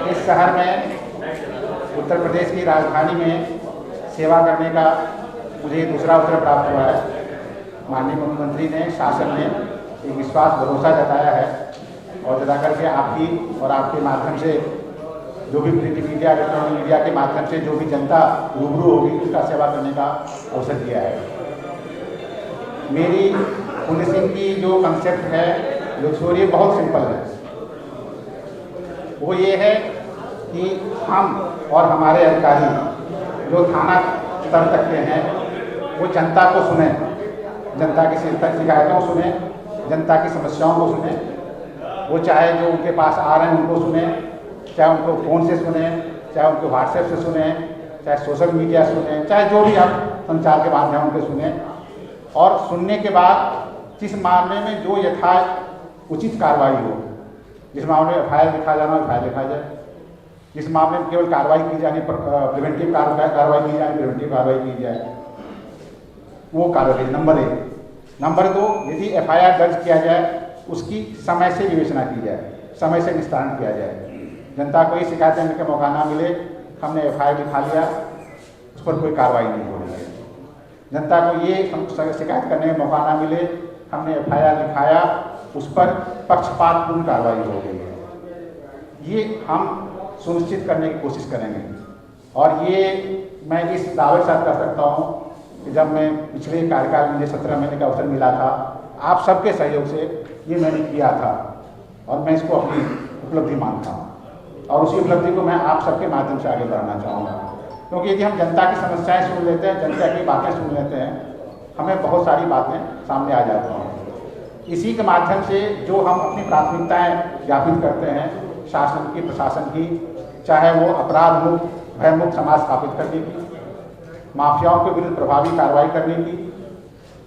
इस शहर में उत्तर प्रदेश की राजधानी में सेवा करने का मुझे दूसरा अवसर प्राप्त हुआ है। माननीय मुख्यमंत्री ने, शासन ने एक विश्वास भरोसा जताया है और जता करके आपकी और आपके माध्यम से जो भी प्रिंट मीडिया, इलेक्ट्रॉनिक मीडिया के माध्यम से जो भी जनता रूबरू होगी उसका सेवा करने का अवसर दिया है। मेरी पुलिसिंग की जो कंसेप्ट है, जो थ्योरी बहुत सिंपल है। वो ये है कि हम और हमारे अधिकारी जो थाना स्तर तक के हैं वो जनता को सुने, जनता की शिकायतों को सुने, जनता की समस्याओं को सुने। वो चाहे जो उनके पास आ रहे हैं उनको सुने, चाहे उनको फ़ोन से सुने, चाहे उनको व्हाट्सएप से सुने, चाहे सोशल मीडिया सुने, चाहे जो भी आप संचार के माध्यम उनके सुने। और सुनने के बाद जिस मामले में जो यथा उचित कार्रवाई हो, जिस मामले में एफआईआर लिखा जाना एफआईआर लिखा जाए, जिस मामले में केवल कार्रवाई की जानी, प्रिवेंटिव कार्रवाई की जाए, प्रिवेंटिव कार्रवाई की जाए, वो कार्रवाई नंबर 1। नंबर 2, यदि एफआईआर दर्ज किया जाए उसकी समय से विवेचना की जाए, समय से निस्तारण किया जाए। जनता को ये शिकायत देने का मौका ना मिले, हमने एफआईआर लिखा लिया, उस पर कोई कार्रवाई नहीं हो रही है। जनता को ये शिकायत करने का मौका ना मिले, हमने एफआईआर लिखाया, उस पर पक्षपातपूर्ण कार्रवाई हो गई है। ये हम सुनिश्चित करने की कोशिश करेंगे। और ये मैं इस दावे के साथ कर सकता हूँ कि जब मैं पिछले कार्यकाल में मुझे 17 महीने का अवसर मिला था, आप सबके सहयोग से ये मैंने किया था और मैं इसको अपनी उपलब्धि मानता हूँ और उसी उपलब्धि को मैं आप सबके माध्यम से आगे बढ़ाना चाहूँगा। क्योंकि यदि हम जनता की समस्याएं सुन लेते हैं, जनता की बातें सुन लेते हैं, हमें बहुत सारी बातें सामने आ जाती हैं। इसी के माध्यम से जो हम अपनी प्राथमिकताएं ज्ञापित करते हैं शासन की, प्रशासन की, चाहे वो अपराध मुक्त, भयमुक्त समाज स्थापित करने की, माफियाओं के विरुद्ध प्रभावी कार्रवाई करने की,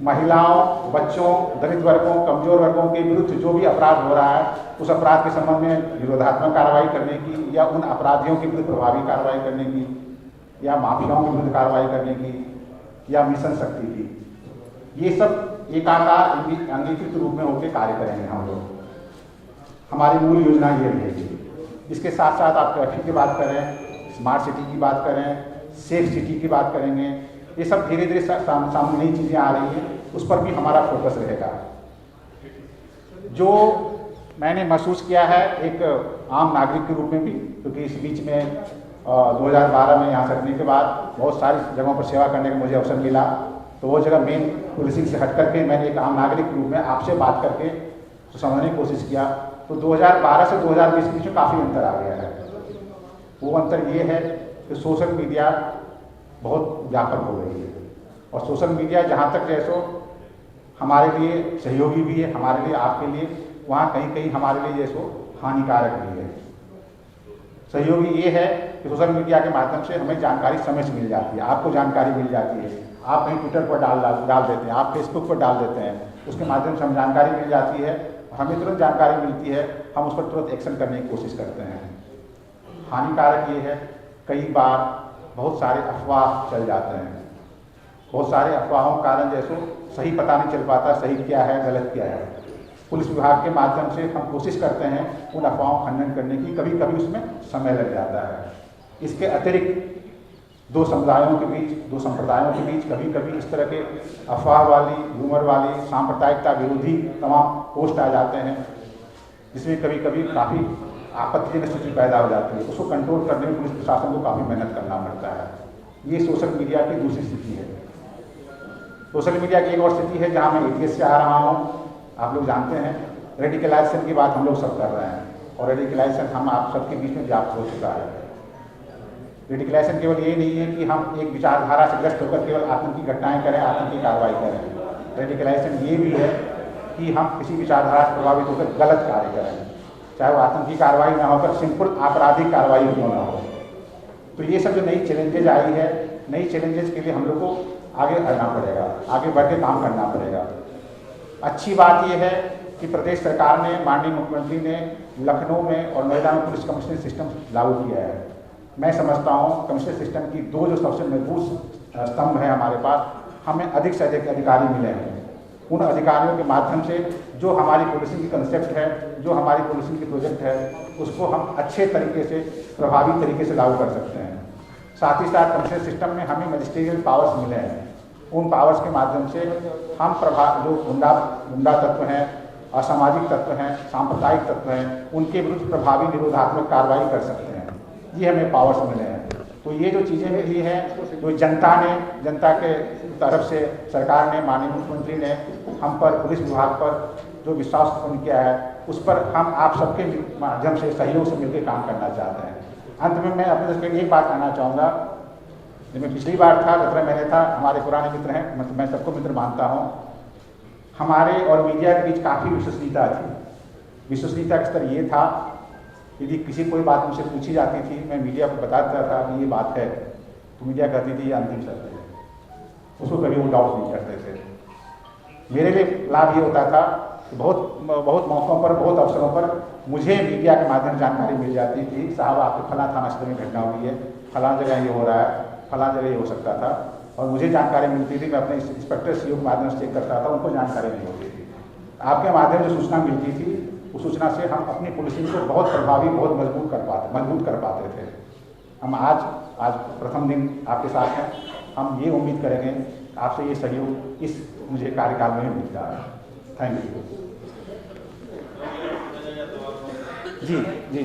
महिलाओं, बच्चों, दलित वर्गों, कमजोर वर्गों के विरुद्ध जो भी अपराध हो रहा है उस अपराध के संबंध में विरोधात्मक कार्रवाई करने की, या उन अपराधियों के विरुद्ध प्रभावी कार्रवाई करने की, या माफियाओं के विरुद्ध कार्रवाई करने की, या मिशन शक्ति की, ये सब एकाकार अंगीकृत रूप में होकर कार्य करेंगे हम लोग। हमारी मूल योजना ये रहेगी। इसके साथ साथ आप ट्रैफिक की बात करें, स्मार्ट सिटी की बात करें, सेफ सिटी की बात करेंगे, ये सब धीरे धीरे सामने नई चीज़ें आ रही हैं, उस पर भी हमारा फोकस रहेगा। जो मैंने महसूस किया है एक आम नागरिक के रूप में भी, क्योंकि इस बीच में 2012 में यहाँ से के बाद बहुत सारी जगहों पर सेवा करने का मुझे अवसर मिला, तो वो जगह मेन पुलिसिंग से हट करके मैंने एक आम नागरिक के रूप में आपसे बात करके तो समझने की कोशिश किया। तो 2012 से 2020 के बीच में काफ़ी अंतर आ गया है। वो अंतर ये है कि सोशल मीडिया बहुत व्यापक हो गई है और सोशल मीडिया जहाँ तक जैसो हमारे लिए सहयोगी भी है, हमारे लिए, आपके लिए, वहाँ कहीं कहीं हमारे लिए जैसो हानिकारक भी है। सहयोगी ये है कि सोशल मीडिया के माध्यम से हमें जानकारी समय से मिल जाती है, आपको जानकारी मिल जाती है, आप कहीं ट्विटर पर डाल देते हैं, आप फेसबुक पर डाल देते हैं, उसके माध्यम से हमें जानकारी मिल जाती है, हमें तुरंत जानकारी मिलती है, हम उस पर तुरंत एक्शन करने की कोशिश करते हैं। हानिकारक ये है कई बार बहुत सारे अफवाह चल जाते हैं, बहुत सारे अफवाहों के कारण जैसो सही पता नहीं चल पाता, सही क्या है गलत क्या है। पुलिस विभाग के माध्यम से हम कोशिश करते हैं उन अफवाहों का खंडन करने की, कभी कभी उसमें समय लग जाता है। इसके अतिरिक्त दो समुदायों के बीच, दो संप्रदायों के बीच कभी कभी इस तरह के अफवाह वाली, ह्यूमर वाली, सांप्रदायिकता विरोधी तमाम पोस्ट आ जाते हैं, जिसमें कभी कभी काफ़ी आपत्तिजनक स्थिति पैदा हो जाती है। उसको कंट्रोल करने में पुलिस प्रशासन को काफ़ी मेहनत करना पड़ता है। ये सोशल मीडिया की दूसरी स्थिति है। सोशल मीडिया की एक और स्थिति है जहाँ मैं ATS से आ रहा हूँ, आप लोग जानते हैं रेडिकलाइजेशन की बात हम लोग सब कर रहे हैं और रेडिकलाइजेशन हम आप सबके बीच में व्याप्त हो चुका है। रेडिकलाइजेशन केवल ये नहीं है कि हम एक विचारधारा से ग्रस्त होकर केवल आतंकी घटनाएं करें, आतंकी कार्रवाई करें। रेडिकलाइजेशन ये भी है कि हम किसी विचारधारा से प्रभावित होकर गलत कार्य करें, चाहे वो आतंकी कार्रवाई ना होकर सिंपल आपराधिक कार्रवाई क्यों ना हो। तो ये सब जो नई चैलेंजेज आई है, नई चैलेंजेस के लिए हम लोग को आगे बढ़ना पड़ेगा, आगे बढ़ के काम करना पड़ेगा। अच्छी बात यह है कि प्रदेश सरकार ने, माननीय मुख्यमंत्री ने लखनऊ में और नोएडा में पुलिस कमिश्नरी सिस्टम लागू किया है। मैं समझता हूँ कमिश्नरी सिस्टम की दो जो सबसे मजबूत स्तंभ है हमारे पास, हमें अधिक से अधिक अधिकारी मिले हैं। उन अधिकारियों के माध्यम से जो हमारी पुलिसिंग की कंसेप्ट है, जो हमारी पुलिसिंग की प्रोजेक्ट है, उसको हम अच्छे तरीके से, प्रभावी तरीके से लागू कर सकते हैं। साथ ही साथ कमिश्नर सिस्टम में हमें मजिस्ट्रियल पावर्स मिले हैं। उन पावर्स के माध्यम से हम जो गुंडा तत्व हैं, असामाजिक तत्व हैं, सांप्रदायिक तत्व हैं, उनके विरुद्ध प्रभावी निरोधात्मक कार्रवाई कर सकते हैं। ये हमें पावर्स मिले हैं। तो ये जो चीज़ें मिली हैं, जो जनता के तरफ से सरकार ने, माननीय मुख्यमंत्री ने हम पर, पुलिस विभाग पर जो विश्वास उत्पन्न किया है, उस पर हम आप सबके माध्यम से, सहयोग से मिलकर काम करना चाहते हैं। अंत में मैं अपने दर्शकों को एक बात कहना चाहूँगा। जब मैं पिछली बार था, 17 महीने था, हमारे पुराने मित्र हैं, मैं सबको मित्र मानता हूँ। हमारे और मीडिया के बीच काफ़ी विश्वसनीयता थी। विश्वसनीयता का स्तर ये था, यदि किसी कोई बात मुझसे पूछी जाती थी, मैं मीडिया को बताता था कि ये बात है, तो मीडिया कहती थी ये अंतिम सत्य है, उसको कभी वो डाउट नहीं करते थे। मेरे लिए लाभ ये होता था कि बहुत मौक़ों पर, बहुत अवसरों पर मुझे मीडिया के माध्यम से जानकारी मिल जाती थी, साहब आपके फला थाना क्षेत्र में घटना हुई है, फला जगह ये हो रहा है, फला जगह ये हो सकता था, और मुझे जानकारी मिलती थी। मैं अपने इंस्पेक्टर सीओ के माध्यम से चेक करता था, उनको जानकारी नहीं होती थी। आपके माध्यम से सूचना मिलती थी, उस सूचना से हम अपनी पुलिसिंग को बहुत प्रभावी, बहुत मजबूत कर पाते थे। हम आज प्रथम दिन आपके साथ हैं। हम ये उम्मीद करेंगे आपसे ये सहयोग इस मुझे कार्यकाल में मिल रहा है। Thank you. जी।